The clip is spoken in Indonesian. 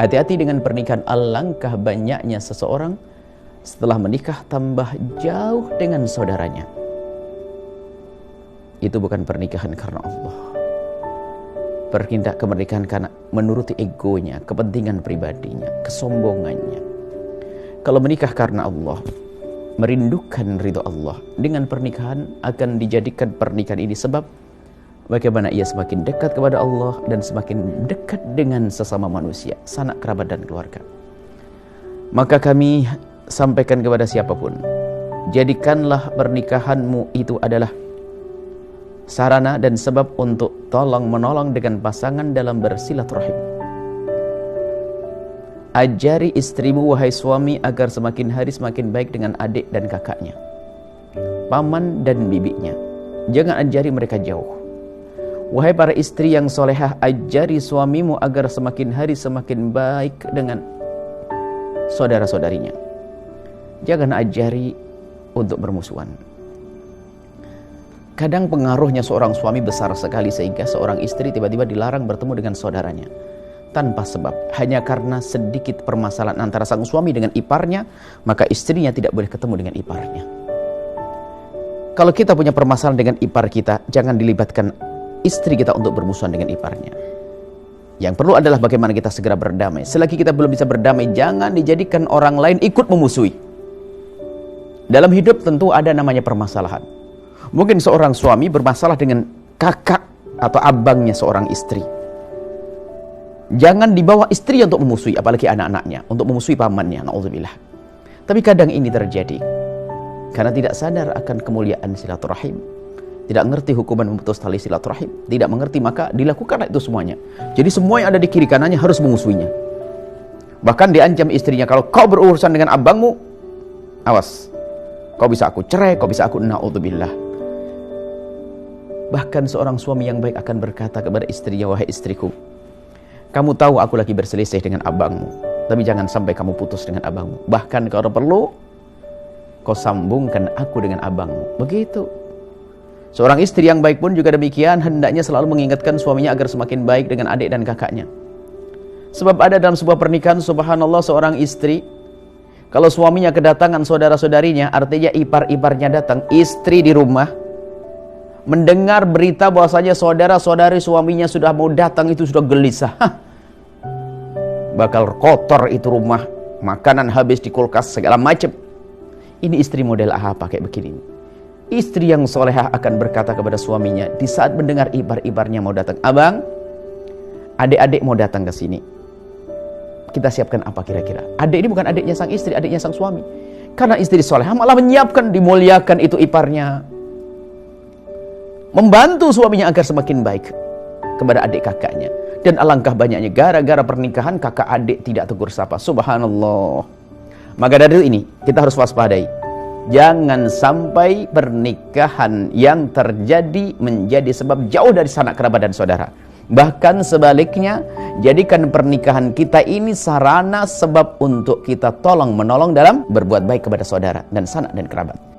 Hati-hati dengan pernikahan. Alangkah banyaknya seseorang setelah menikah tambah jauh dengan saudaranya. Itu bukan pernikahan karena Allah. Pernikahan karena menuruti egonya, kepentingan pribadinya, kesombongannya. Kalau menikah karena Allah, merindukan ridho Allah, dengan pernikahan akan dijadikan pernikahan ini sebab bagaimana ia semakin dekat kepada Allah dan semakin dekat dengan sesama manusia, sanak kerabat dan keluarga. Maka kami sampaikan kepada siapapun, jadikanlah pernikahanmu itu adalah sarana dan sebab untuk tolong menolong dengan pasangan dalam bersilaturahim. Ajari istrimu wahai suami agar semakin hari semakin baik dengan adik dan kakaknya, paman dan bibinya. Jangan ajari mereka jauh. Wahai para istri yang solehah, ajari suamimu agar semakin hari semakin baik dengan saudara-saudarinya. Jangan ajari untuk bermusuhan. Kadang pengaruhnya seorang suami besar sekali sehingga seorang istri tiba-tiba dilarang bertemu dengan saudaranya tanpa sebab, hanya karena sedikit permasalahan antara sang suami dengan iparnya, maka istrinya tidak boleh ketemu dengan iparnya. Kalau kita punya permasalahan dengan ipar kita, jangan dilibatkan istri kita untuk bermusuhan dengan iparnya. Yang perlu adalah bagaimana kita segera berdamai. Selagi kita belum bisa berdamai, jangan dijadikan orang lain ikut memusuhi. Dalam hidup tentu ada namanya permasalahan. Mungkin seorang suami bermasalah dengan kakak atau abangnya seorang istri. Jangan dibawa istri untuk memusuhi, apalagi anak-anaknya, untuk memusuhi pamannya, na'udzubillah. Tapi kadang ini terjadi karena tidak sadar akan kemuliaan silaturahim, tidak mengerti hukuman memutus tali silaturahim, tidak mengerti, maka dilakukanlah itu semuanya. Jadi semua yang ada di kiri kanannya harus memusuhinya. Bahkan diancam istrinya, kalau kau berurusan dengan abangmu, awas, kau bisa aku cerai, kau bisa aku, na'udzubillah. Bahkan seorang suami yang baik akan berkata kepada istrinya, wahai istriku, kamu tahu aku lagi berselisih dengan abangmu, tapi jangan sampai kamu putus dengan abangmu. Bahkan kalau perlu, kau sambungkan aku dengan abangmu. Begitu. Seorang istri yang baik pun juga demikian, hendaknya selalu mengingatkan suaminya agar semakin baik dengan adik dan kakaknya. Sebab ada dalam sebuah pernikahan, subhanallah, seorang istri, kalau suaminya kedatangan saudara-saudarinya, artinya ipar-iparnya datang, istri di rumah mendengar berita bahwasanya saudara-saudari suaminya sudah mau datang, itu sudah gelisah. Bakal kotor itu rumah, makanan habis di kulkas, segala macam. Ini istri model apa kayak begini? Istri yang solehah akan berkata kepada suaminya di saat mendengar ipar-iparnya mau datang, abang, adik-adik mau datang ke sini, kita siapkan apa kira-kira? Adik ini bukan adiknya sang istri, adiknya sang suami. Karena istri solehah malah menyiapkan, dimuliakan itu iparnya, membantu suaminya agar semakin baik kepada adik kakaknya. Dan alangkah banyaknya gara-gara pernikahan kakak adik tidak tegur sapa, subhanallah. Maka dari ini kita harus waspadai, jangan sampai pernikahan yang terjadi menjadi sebab jauh dari sanak kerabat dan saudara. Bahkan sebaliknya, jadikan pernikahan kita ini sarana sebab untuk kita tolong menolong dalam berbuat baik kepada saudara dan sanak dan kerabat.